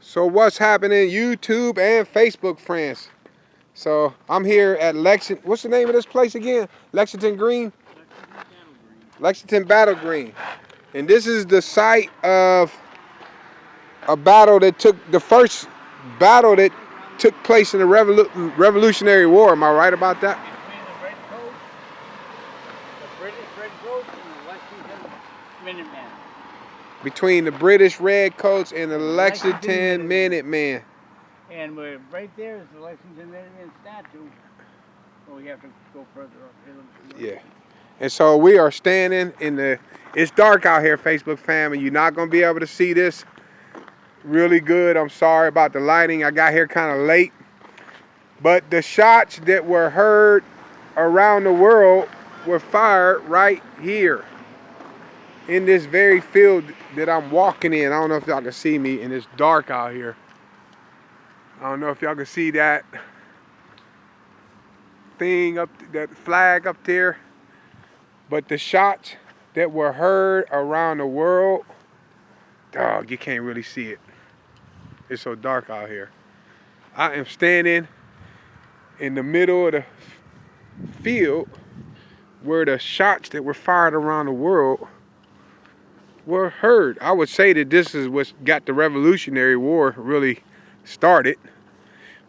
So what's happening, YouTube and Facebook friends? So I'm here at Lexington. What's the name of this place again? Lexington Green? Lexington Battle Green. And this is the site of a battle that took, the first battle that took place in the Revolutionary War. Am I right about that? Between the British Redcoats Between the British Redcoats and and the Lexington Minutemen. the Lexington Minutemen. And we're right there is the Lexington Minutemen statue. Well, we have to go further up here. Yeah. And so we are standing in the, it's dark out here, Facebook fam, and you're not going to be able to see this really good. I'm sorry about the lighting. I got here kind of late. But the shots that were heard around the world were fired right here in this very field that I'm walking in. I don't know if y'all can see me, and it's dark out here. I don't know if y'all can see that thing up, that flag up there. But the shots that were heard around the world, dog, you can't really see it. It's so dark out here. I am standing in the middle of the field where the shots that were fired around the world were heard. I would say that this is what got the Revolutionary War really started.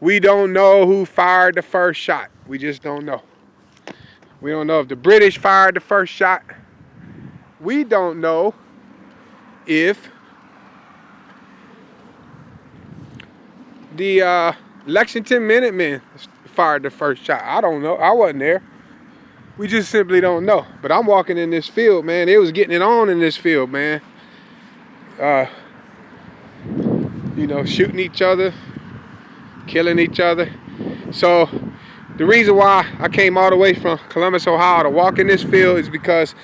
We don't know who fired the first shot. We just don't know. We don't know if the British fired the first shot. We don't know if the Lexington Minutemen fired the first shot. I don't know. I wasn't there. We just simply don't know. But I'm walking in this field, man. It was getting it on in this field, man. You know, shooting each other, killing each other. So the reason why I came all the way from Columbus, Ohio to walk in this field is because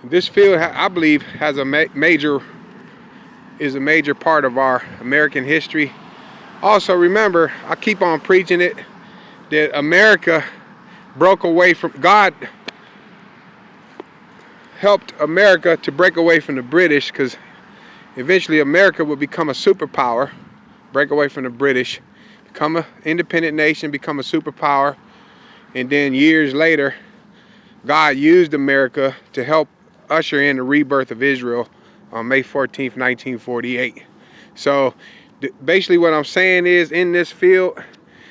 this field, I believe, has a major part of our American history. Also, remember, I keep on preaching it, that America broke away from, God helped America to break away from the British, because eventually America would become a superpower, break away from the British, become an independent nation, become a superpower, and then years later, God used America to help usher in the rebirth of Israel on May 14th, 1948. So basically what I'm saying is, in this field,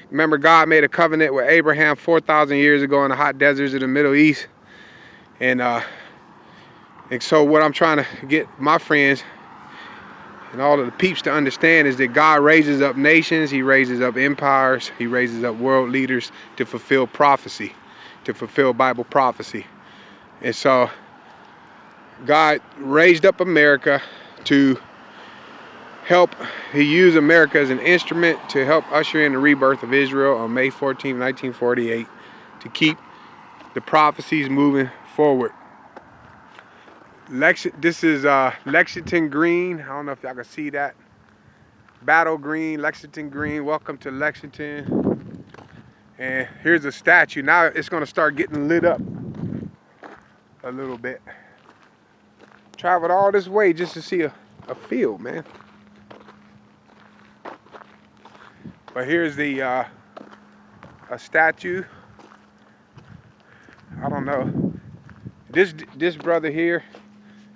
remember God made a covenant with Abraham 4,000 years ago in the hot deserts of the Middle East. And so what I'm trying to get my friends and all of the peeps to understand is that God raises up nations, he raises up empires, he raises up world leaders to fulfill prophecy, to fulfill Bible prophecy. And so God raised up America to help, he used America as an instrument to help usher in the rebirth of Israel on May 14, 1948, to keep the prophecies moving forward. This is Lexington Green. I don't know if y'all can see that. Battle Green, Lexington Green. Welcome to Lexington. And here's a statue. Now it's going to start getting lit up a little bit. Traveled all this way just to see a field, man. But here's the a statue. I don't know. This brother here,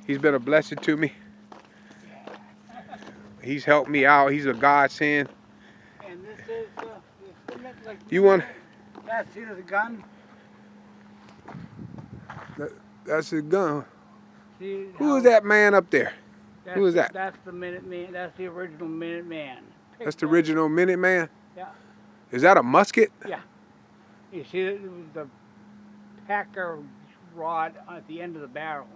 he's been a blessing to me. He's helped me out. He's a godsend. And this is like, You want? that's the gun. That's his gun. See Who is that man up there? Who is that? That's the Minuteman. That's the original Minuteman. That's the original Minuteman? Yeah. Is that a musket? Yeah. You see, it was the Packer rod at the end of the barrel.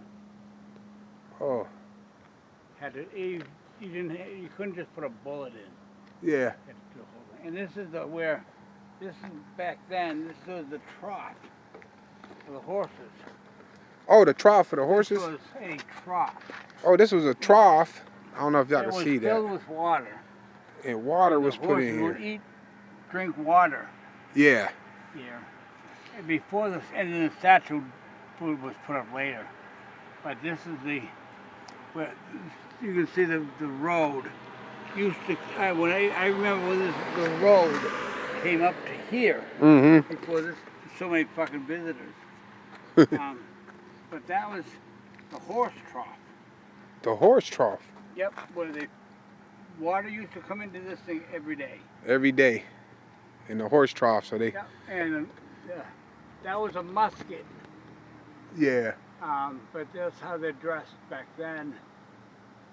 Oh, Had to, you couldn't just put a bullet in. yeah. You had to do the whole thing. And this is this is back then. This was the trough for the horses. Oh, the trough for the horses? This was a trough. Oh, this was a trough. I don't know if y'all can see It was filled that. with water. And water was put in Horses would here. drink water Yeah. here. And before this, and then the statue food was put up later. But this is where you can see the road used to, when I remember when the road came up to here, Mm-hmm. before this, so many fucking visitors. But that was the horse trough. The horse trough. Yep, where the water used to come into this thing every day. Every day. In the horse trough, so they... Yep, and that was a musket. Yeah. But that's how they dressed back then.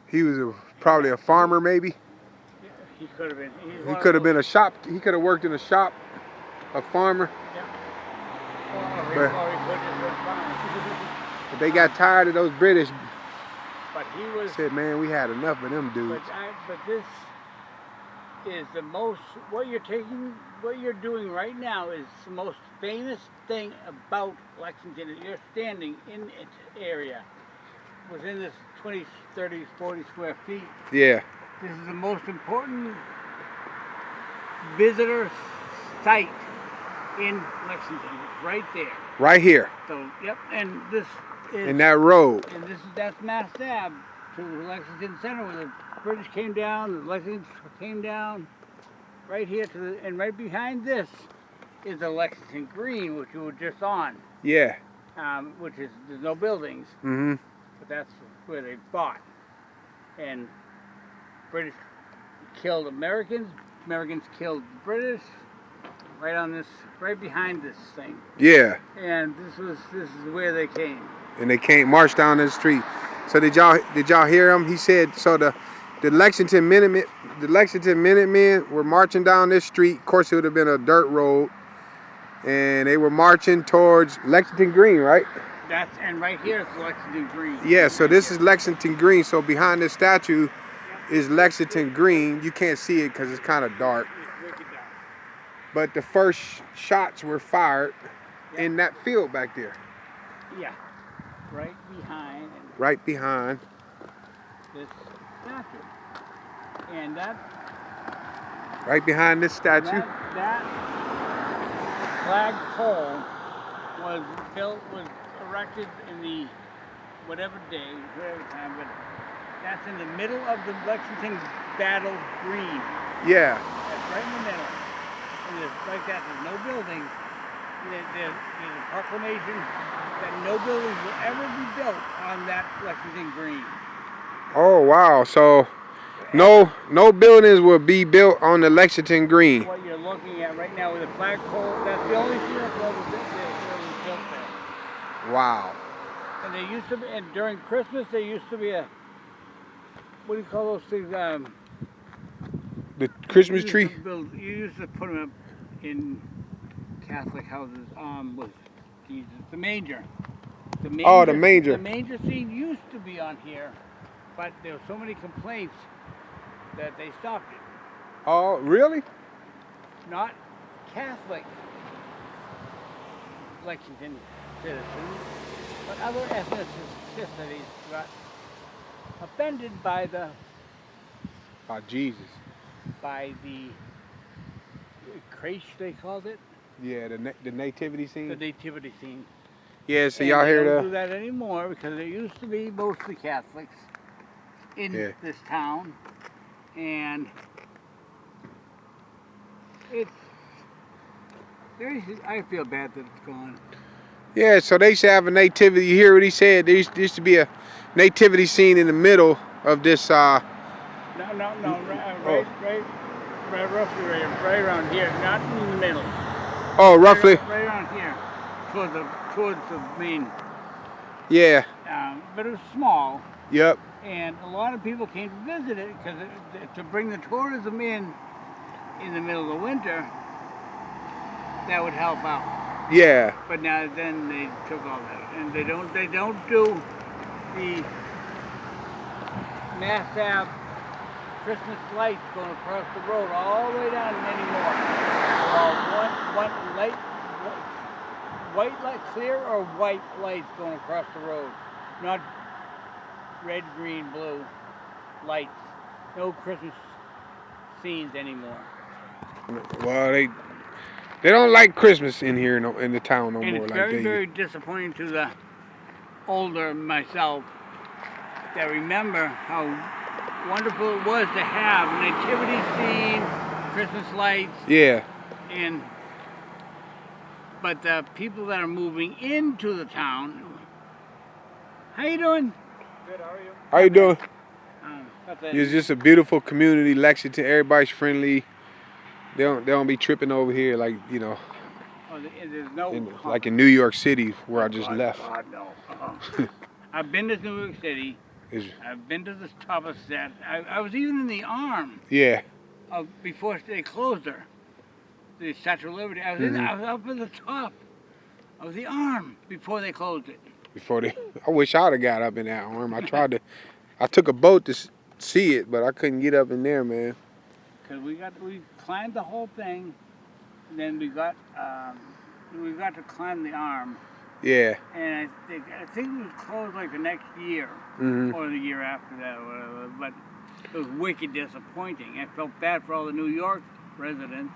He was probably a farmer, maybe? Yeah, he could have been. He could have been a shop... He could have worked in a shop. A farmer. Yeah. But- Or he could have been farmer. But they got tired of those British. But he was... Said, man, we had enough of them dudes. But this is the most, what you're doing right now is the most famous thing about Lexington. You're standing in its area, within this 20, 30, 40 square feet. Yeah. This is the most important visitor site in Lexington. It's right there. Right here. So, yep, and this is... In that road. And that's Mass Ave to Lexington Center, where the British came down, the Lexington came down, right here to the, and right behind this is the Lexington Green, which you were just on, Yeah. which is, there's no buildings, Mm-hmm. but that's where they fought. And British killed Americans, Americans killed the British, right on this, right behind this thing. Yeah. And this is where they came. And they can't march down the street. So did y'all hear him? He said so the Lexington Minutemen were marching down this street. Of course, it would have been a dirt road, and they were marching towards Lexington Green, right? And right here is Lexington Green. Yeah. So this is Lexington Green. So behind this statue is Lexington Green. You can't see it because it's kind of dark. It's wicked dark. But the first shots were fired in that field back there. Yeah. Right behind Right behind. this statue. And that Right behind this statue. that flagpole was erected in the whatever time, but that's in the middle of the Lexington Battle Green. Yeah. That's right in the middle. And there's like that, there's no buildings. There's a proclamation that no buildings will ever be built on that Lexington Green. Oh wow. So no buildings will be built on the Lexington Green. What you're looking at right now with the flagpole, that's the only flagpole that was built there. Wow. And there used to be, and during Christmas, there used to be a, what do you call those things? The Christmas tree. You used to put them up in Catholic houses with Jesus. The manger. Oh, the manger. The manger scene used to be on here, but there were so many complaints that they stopped it. Oh, really? Not Catholic Lexington citizens, but other ethnicities got offended by the Jesus. creche, they called it, Yeah, the nativity the scene. nativity scene. Yeah, so And y'all they hear don't do the that anymore because there used to be mostly Catholics in this town, and it's I feel bad that it's gone. Yeah, so they used to have a nativity. You hear what he said? There used to be a nativity scene in the middle of this No, right roughly right around here, not in the middle. oh, roughly. Right around here, towards the main. Yeah. But it was small, Yep. and a lot of people came to visit it because to bring the tourism in the middle of the winter, that would help out. Yeah. But now then they took all that, and they don't do the Mass Ave Christmas lights going across the road all the way down anymore. One light, white light, clear or white lights going across the road, not red, green, blue lights. No Christmas scenes anymore. Well, they don't like Christmas in here in the town no And more. it's Like very, they. very disappointing to the older myself that remember how wonderful it was to have nativity scene, Christmas lights, Yeah. but the people that are moving into the town. How you doing? Good, how are you? How you doing? Got the- It's just a beautiful community, Lexington. Everybody's friendly. They don't be tripping over here like, you know, there's no like in New York City where I just God, left. God, no. I've been to New York City. It's- I've been to the top of that. I was even in the arm yeah. before they closed her. The Statue of Liberty. I was up at the top of the arm before they closed it. I wish I'd have got up in that arm. I took a boat to see it, but I couldn't get up in there, man. Because we climbed the whole thing, and then we got to climb the arm, Yeah. and I think it was closed like the next year Mhm. or the year after that, or whatever. But it was wicked disappointing. I felt bad for all the New York residents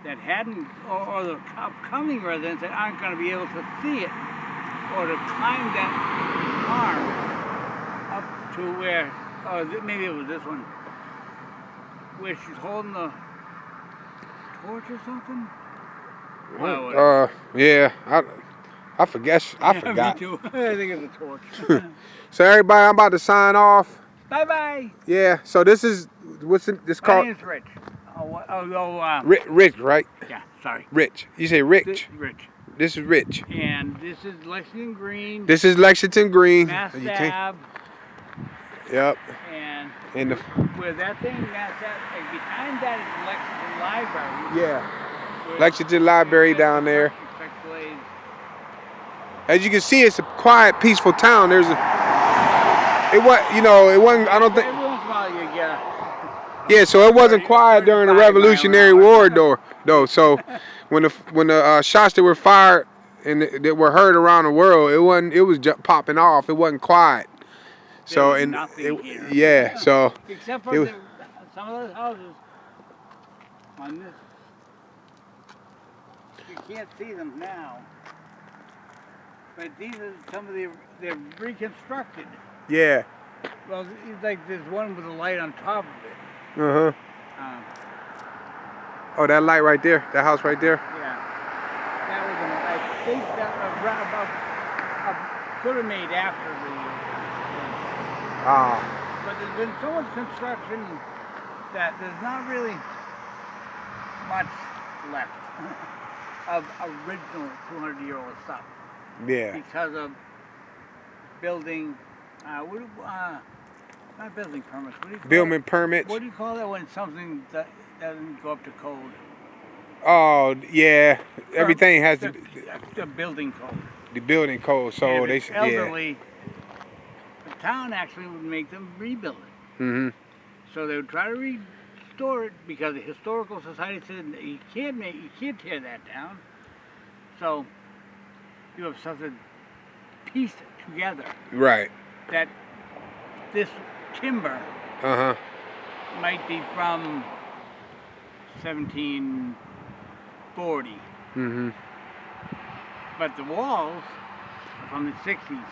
that hadn't, or the upcoming residents that aren't going to be able to see it, or to climb that arm up to where, maybe it was this one, where she's holding the torch or something. Well, Yeah. I forget. I yeah, forgot. Me too. I think it's a torch. So everybody, I'm about to sign off. Bye bye. Yeah. So this is this My called name's Rich. Rich, right? Yeah, sorry. Rich. You say Rich. Rich. This is Rich. And this is Lexington Green. This is Lexington Green. Mass You can't- Ave. Yep. And the where that thing, Mass Ave, like behind that is the Lexington Library. yeah. where- Lexington Library where down there. construction place. As you can see, it's a quiet, peaceful town. It wasn't. I don't think. Every once in a while you get Yeah, so it wasn't quiet during the 35 Revolutionary mile an War, hour. though. So when the shots that were fired and that were heard around the world, it was just popping off. It wasn't quiet. So was and nothing here. yeah, so Except it for was- some of those houses on this. You can't see them now. But these are some of they're reconstructed. yeah, Well, it's like there's one with a light on top of it. uh huh. Um, Oh, that light right there, that house right there. yeah. That was, I think that could have made after the. Ah, But there's been so much construction that there's not really much left of original 200-year-old stuff yeah, because of building, not building permits. What do you call building it? permits. What do you call that when something that doesn't go up to code? Oh, yeah, everything has The building code. the building code. So And they if yeah. elderly, the town actually would make them rebuild it. Mhm. So they would try to restore it because the historical society said that you can't tear that down. So you have something pieced together Right. that this timber Uh huh. might be from 1740, Mhm. but the walls are from the 60s.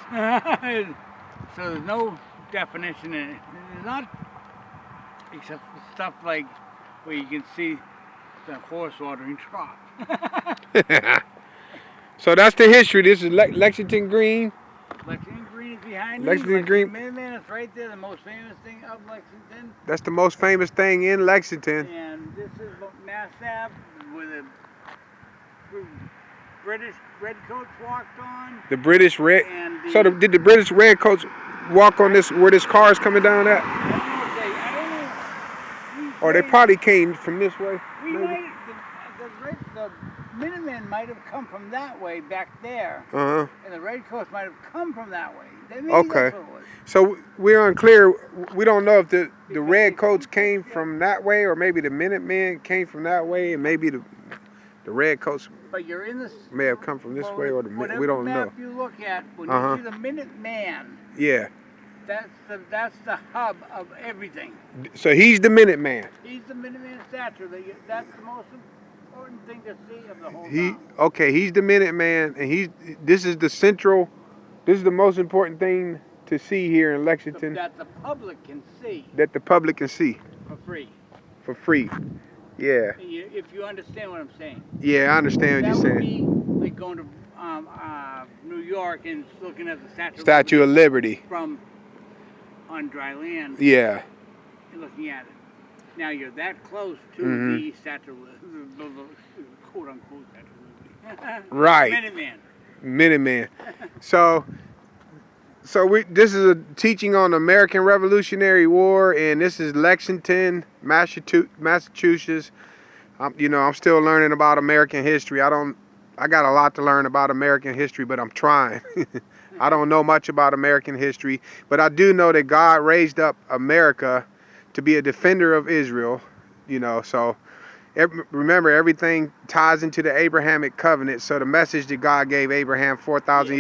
So there's no definition in it. There's not, except for stuff like where you can see the horse watering trough. So that's the history. This is Lexington Green. Lexington Green is behind Lexington me. Green. Minuteman is right there, the most famous thing of Lexington. That's the most famous thing in Lexington. And this is Mass Ave where the British redcoats walked on. The British red. And So did the British redcoats walk on this where this car is coming down at? I don't know. Or they probably came from this way? We maybe? might, the Minutemen might have come from that way back there, Uh huh. and the Redcoats might have come from that way. Maybe Okay. that's what it was. So we're unclear. We don't know if the redcoats came from that way, or maybe the Minutemen came from that way, and maybe the redcoats But you're in this. may have come from this way, or we whatever don't know. map you look at, when Uh-huh. you see the Minuteman, Yeah. that's the hub of everything. So he's the Minuteman. He's the Minuteman statue. That's the most important thing to see of the whole He town. okay. He's the Minuteman, and this is the most important thing to see here in Lexington that the public can see that the public can see for free. for free. Yeah. If you understand what I'm saying. Yeah, I understand what That you're would saying. be like going to New York and looking at the Statue of Liberty. from on dry land. Yeah. And looking at it. Now you're that close to the Statue of quote unquote Statue of Liberty. Right. Minuteman. Minuteman. So this is a teaching on the American Revolutionary War, and this is Lexington, Massachusetts. I'm still learning about American history. I got a lot to learn about American history, but I'm trying. I don't know much about American history, but I do know that God raised up America to be a defender of Israel. So remember, everything ties into the Abrahamic covenant. So the message that God gave Abraham 4,000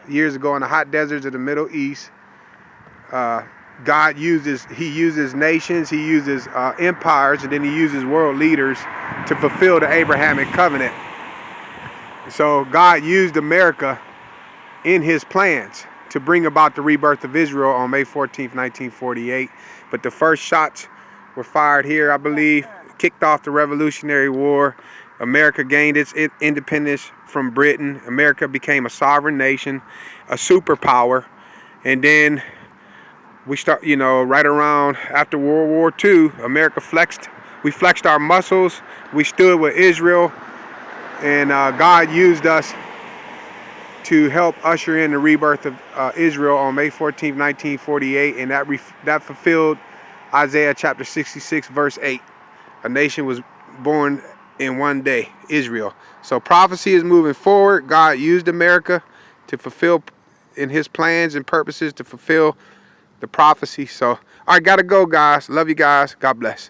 years ago in the hot deserts of the Middle East, God uses nations, he uses empires, and then he uses world leaders to fulfill the Abrahamic covenant. So God used America in his plans to bring about the rebirth of Israel on May 14th, 1948. But the first shots were fired here, I believe, kicked off the Revolutionary War. America gained its independence from Britain. America became a sovereign nation, a superpower. And then we start, right around after World War II, America flexed. We flexed our muscles. We stood with Israel. And God used us to help usher in the rebirth of Israel on May 14th, 1948. And that fulfilled Isaiah chapter 66, verse 8. A nation was born in one day, Israel. So prophecy is moving forward. God used America to fulfill in his plans and purposes to fulfill the prophecy. So, all right, gotta go, guys. Love you guys. God bless.